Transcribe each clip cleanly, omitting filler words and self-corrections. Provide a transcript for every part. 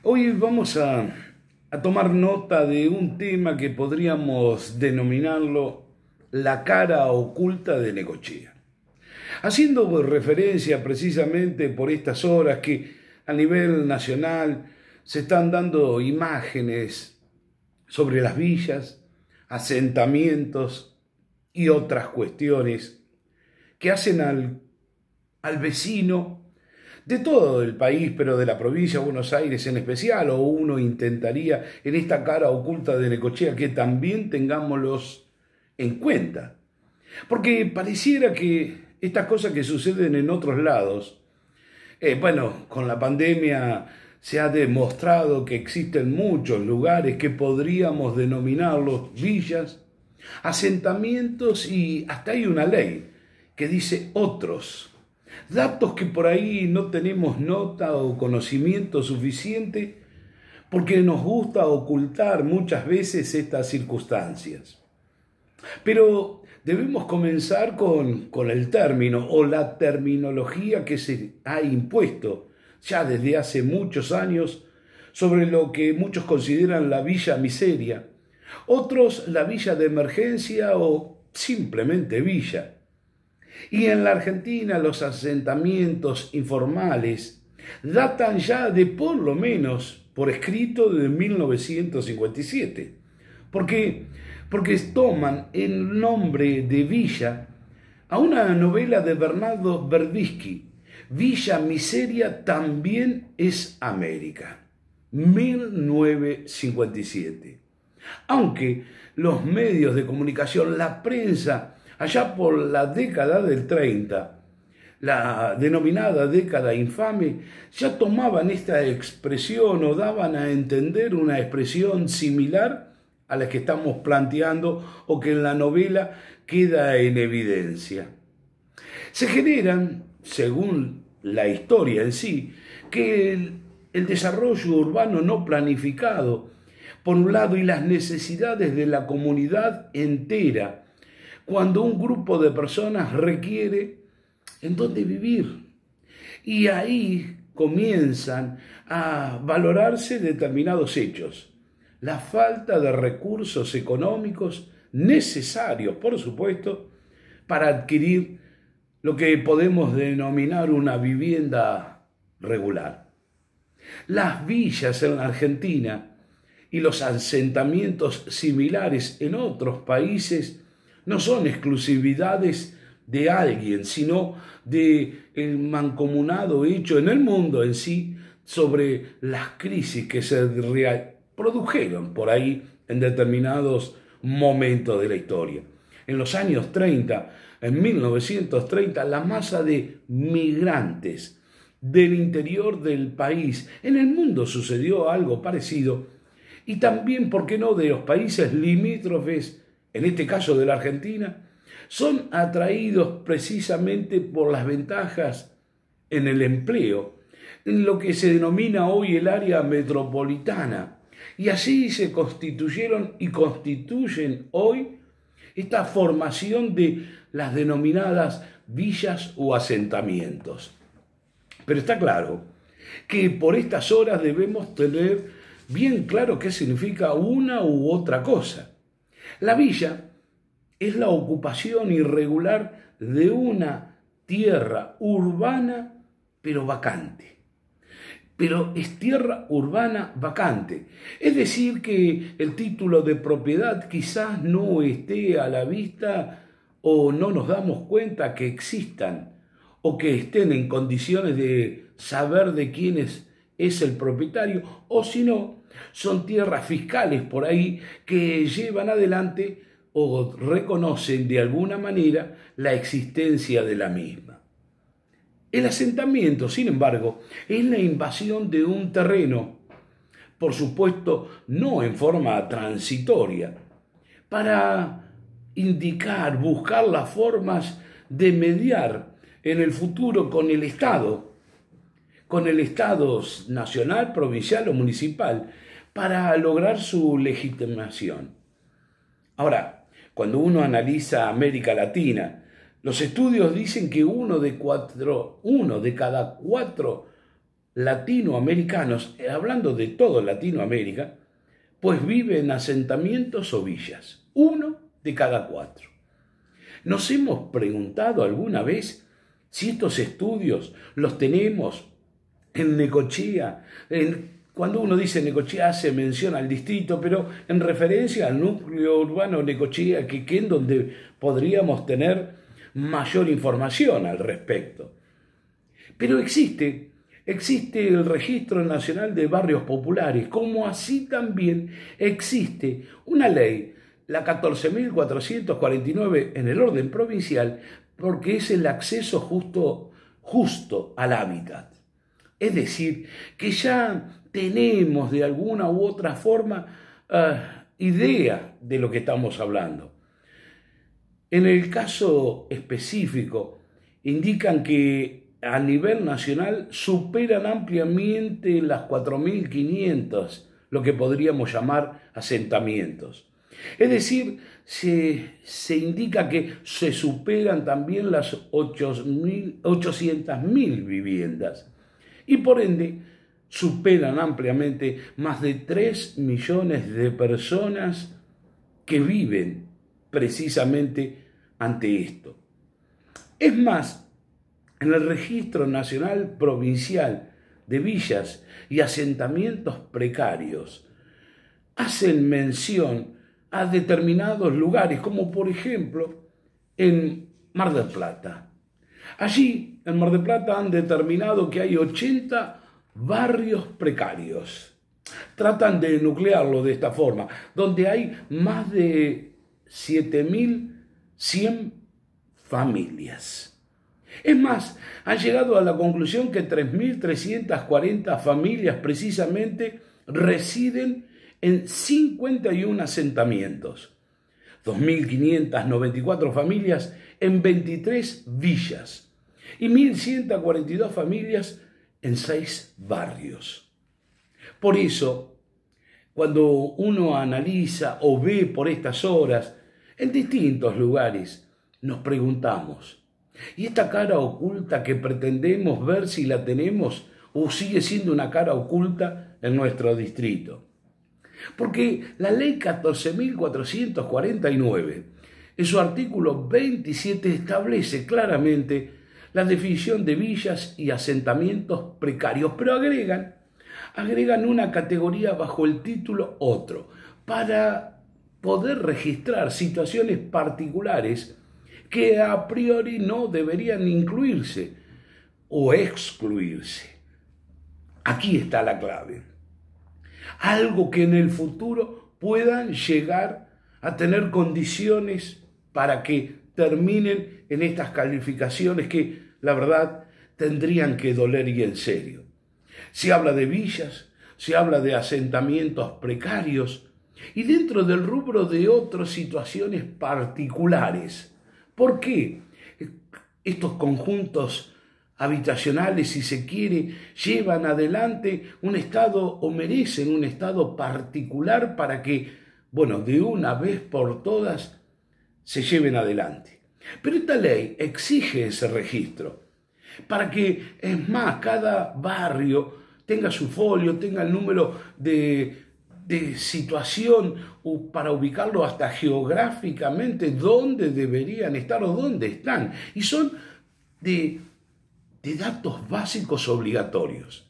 Hoy vamos a tomar nota de un tema que podríamos denominarlo la cara oculta de Necochea. Haciendo referencia precisamente por estas horas que a nivel nacional se están dando imágenes sobre las villas, asentamientos y otras cuestiones que hacen al vecino de todo el país, pero de la provincia de Buenos Aires en especial, o uno intentaría en esta cara oculta de Necochea que también tengámoslos en cuenta. Porque pareciera que estas cosas que suceden en otros lados, con la pandemia se ha demostrado que existen muchos lugares que podríamos denominarlos villas, asentamientos y hasta hay una ley que dice otros. Datos que por ahí no tenemos nota o conocimiento suficiente porque nos gusta ocultar muchas veces estas circunstancias. Pero debemos comenzar con el término o la terminología que se ha impuesto ya desde hace muchos años sobre lo que muchos consideran la villa miseria, otros la villa de emergencia o simplemente villa. Y en la Argentina los asentamientos informales datan ya de por lo menos por escrito de 1957. ¿Por qué? Porque toman el nombre de villa a una novela de Bernardo Verdisky, Villa Miseria también es América, 1957. Aunque los medios de comunicación, la prensa, allá por la década del 30, la denominada década infame, ya tomaban esta expresión o daban a entender una expresión similar a la que estamos planteando o que en la novela queda en evidencia. Se generan, según la historia en sí, que el desarrollo urbano no planificado, por un lado, y las necesidades de la comunidad entera, cuando un grupo de personas requiere en dónde vivir. Y ahí comienzan a valorarse determinados hechos. La falta de recursos económicos necesarios, por supuesto, para adquirir lo que podemos denominar una vivienda regular. Las villas en la Argentina y los asentamientos similares en otros países no son exclusividades de alguien, sino del mancomunado hecho en el mundo en sí sobre las crisis que se produjeron por ahí en determinados momentos de la historia. En los años 30, en 1930, la masa de migrantes del interior del país, en el mundo sucedió algo parecido, y también, ¿por qué no?, de los países limítrofes, en este caso de la Argentina, son atraídos precisamente por las ventajas en el empleo, en lo que se denomina hoy el área metropolitana. Y así se constituyeron y constituyen hoy esta formación de las denominadas villas o asentamientos. Pero está claro que por estas horas debemos tener bien claro qué significa una u otra cosa. La villa es la ocupación irregular de una tierra urbana pero vacante. Pero es tierra urbana vacante. Es decir, que el título de propiedad quizás no esté a la vista o no nos damos cuenta que existan o que estén en condiciones de saber de quién es el propietario, o si no, son tierras fiscales por ahí que llevan adelante o reconocen de alguna manera la existencia de la misma. El asentamiento, sin embargo, es la invasión de un terreno, por supuesto, no en forma transitoria, para indicar, buscar las formas de mediar en el futuro con el Estado nacional, provincial o municipal, para lograr su legitimación. Ahora, cuando uno analiza América Latina, los estudios dicen que uno de cada cuatro latinoamericanos, hablando de toda Latinoamérica, pues vive en asentamientos o villas, 1 de cada 4. ¿Nos hemos preguntado alguna vez si estos estudios los tenemos en Necochea? Cuando uno dice Necochea hace mención al distrito, pero en referencia al núcleo urbano Necochea, que es donde podríamos tener mayor información al respecto. Pero existe el Registro Nacional de Barrios Populares, como así también existe una ley, la 14.449 en el orden provincial, porque es el acceso justo al hábitat. Es decir, que ya tenemos de alguna u otra forma idea de lo que estamos hablando. En el caso específico, indican que a nivel nacional superan ampliamente las 4.500, lo que podríamos llamar asentamientos. Es decir, se indica que se superan también las 800.000 viviendas y por ende superan ampliamente más de 3 millones de personas que viven precisamente ante esto. Es más, en el Registro Nacional Provincial de Villas y Asentamientos Precarios hacen mención a determinados lugares, como por ejemplo en Mar del Plata. Allí, en Mar del Plata, han determinado que hay 80 barrios precarios. Tratan de nuclearlo de esta forma, donde hay más de 7.100 familias. Es más, han llegado a la conclusión que 3.340 familias precisamente residen en 51 asentamientos, 2.594 familias en 23 villas y 1.142 familias en 6 barrios. Por eso, cuando uno analiza o ve por estas horas en distintos lugares, nos preguntamos, ¿y esta cara oculta que pretendemos ver si la tenemos o sigue siendo una cara oculta en nuestro distrito? Porque la ley 14.449, en su artículo 27, establece claramente la definición de villas y asentamientos precarios, pero agregan una categoría bajo el título Otro, para poder registrar situaciones particulares que a priori no deberían incluirse o excluirse. Aquí está la clave. Algo que en el futuro puedan llegar a tener condiciones para que terminen en estas calificaciones que, la verdad, tendrían que doler y en serio. Se habla de villas, se habla de asentamientos precarios y dentro del rubro de otras situaciones particulares. ¿Por qué estos conjuntos habitacionales, si se quiere, llevan adelante un estado o merecen un estado particular para que, de una vez por todas se lleven adelante? Pero esta ley exige ese registro para que, es más, cada barrio tenga su folio, tenga el número de situación para ubicarlo hasta geográficamente dónde deberían estar o dónde están. Y son de datos básicos obligatorios.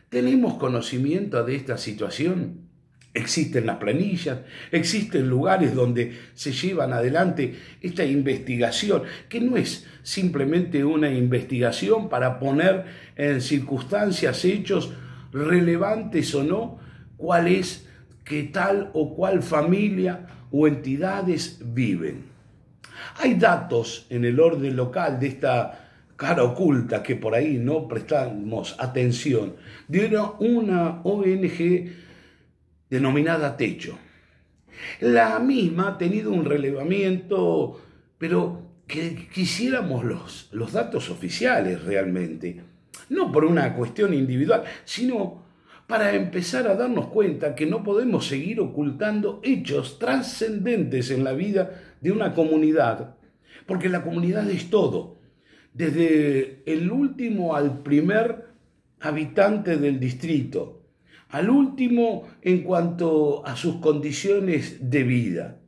¿Tenemos conocimiento de esta situación? Existen las planillas, existen lugares donde se llevan adelante esta investigación, que no es simplemente una investigación para poner en circunstancias, hechos relevantes o no, cuál es que tal o cual familia o entidades viven. Hay datos en el orden local de esta cara oculta que por ahí no prestamos atención, de una ONG denominada Techo. La misma ha tenido un relevamiento, pero que quisiéramos los datos oficiales realmente, no por una cuestión individual, sino para empezar a darnos cuenta que no podemos seguir ocultando hechos trascendentes en la vida de una comunidad, porque la comunidad es todo, desde el último al primer habitante del distrito, al último en cuanto a sus condiciones de vida.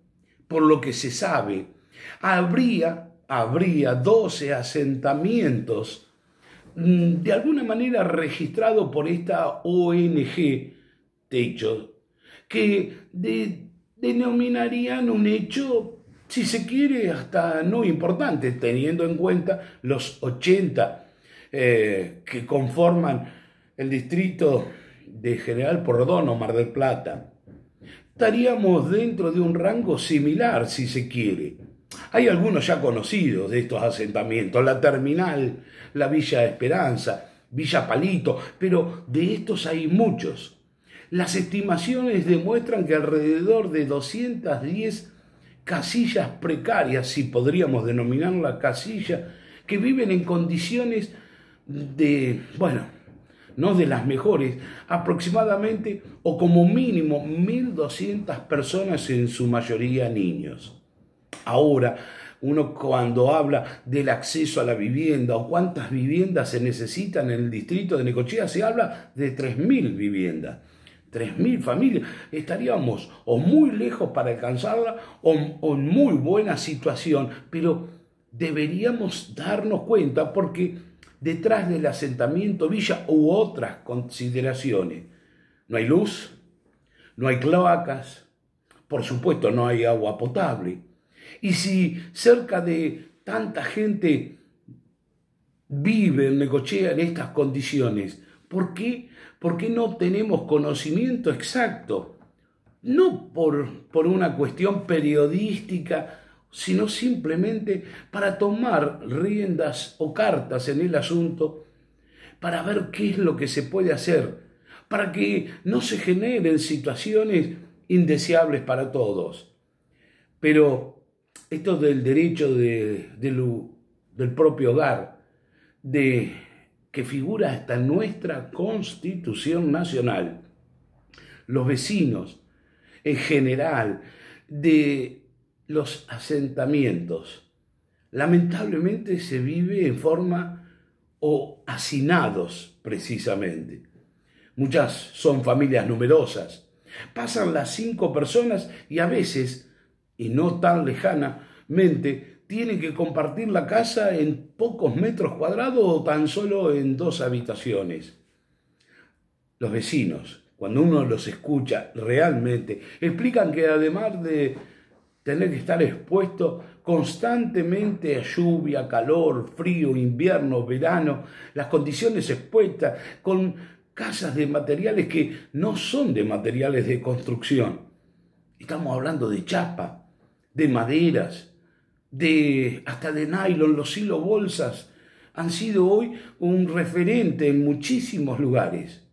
Por lo que se sabe, habría 12 asentamientos de alguna manera registrados por esta ONG Techo, que denominarían un hecho, si se quiere, hasta no importante, teniendo en cuenta los 80 que conforman el distrito de General Porredón o Mar del Plata. Estaríamos dentro de un rango similar, si se quiere. Hay algunos ya conocidos de estos asentamientos, la Terminal, la Villa Esperanza, Villa Palito, pero de estos hay muchos. Las estimaciones demuestran que alrededor de 210 casillas precarias, si podríamos denominarla casilla, que viven en condiciones no de las mejores, aproximadamente o como mínimo 1.200 personas, en su mayoría niños. Ahora, uno cuando habla del acceso a la vivienda o cuántas viviendas se necesitan en el distrito de Necochea, se habla de 3.000 viviendas. 3.000 familias, estaríamos o muy lejos para alcanzarla o en muy buena situación, pero deberíamos darnos cuenta porque detrás del asentamiento villa u otras consideraciones, no hay luz, no hay cloacas, por supuesto no hay agua potable. Y si cerca de tanta gente vive en Necochea en estas condiciones, ¿por qué no tenemos conocimiento exacto? No por una cuestión periodística, sino simplemente para tomar riendas o cartas en el asunto, para ver qué es lo que se puede hacer, para que no se generen situaciones indeseables para todos. Pero esto del derecho del propio hogar, que figura hasta en nuestra Constitución Nacional, los vecinos en general, de los asentamientos, lamentablemente se vive en forma o hacinados precisamente. Muchas son familias numerosas. Pasan las 5 personas y a veces, y no tan lejanamente, tienen que compartir la casa en pocos metros cuadrados o tan solo en 2 habitaciones. Los vecinos, cuando uno los escucha realmente, explican que además de tener que estar expuesto constantemente a lluvia, calor, frío, invierno, verano, las condiciones expuestas, con casas de materiales que no son de materiales de construcción. Estamos hablando de chapa, de maderas, hasta de nylon. Los silobolsas han sido hoy un referente en muchísimos lugares.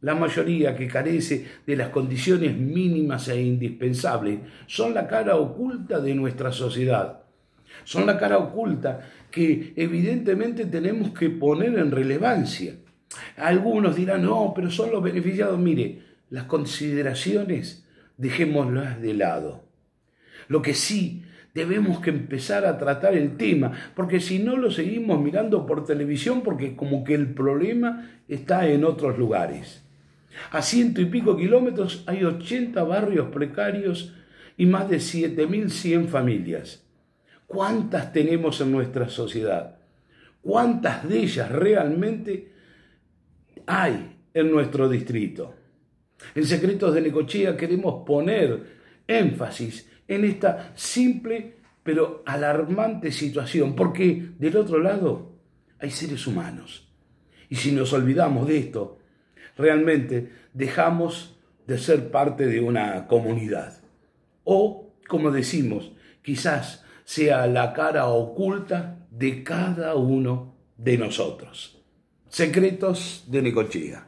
La mayoría que carece de las condiciones mínimas e indispensables son la cara oculta de nuestra sociedad. Son la cara oculta que evidentemente tenemos que poner en relevancia. Algunos dirán, no, pero son los beneficiados. Mire, las consideraciones dejémoslas de lado. Lo que sí, debemos que empezar a tratar el tema, porque si no lo seguimos mirando por televisión, porque como que el problema está en otros lugares. A 100 y pico kilómetros hay 80 barrios precarios y más de 7.100 familias. ¿Cuántas tenemos en nuestra sociedad? ¿Cuántas de ellas realmente hay en nuestro distrito? En Secretos de Necochea queremos poner énfasis en esta simple pero alarmante situación, porque del otro lado hay seres humanos. Y si nos olvidamos de esto, realmente dejamos de ser parte de una comunidad. O, como decimos, quizás sea la cara oculta de cada uno de nosotros. Secretos de Necochea.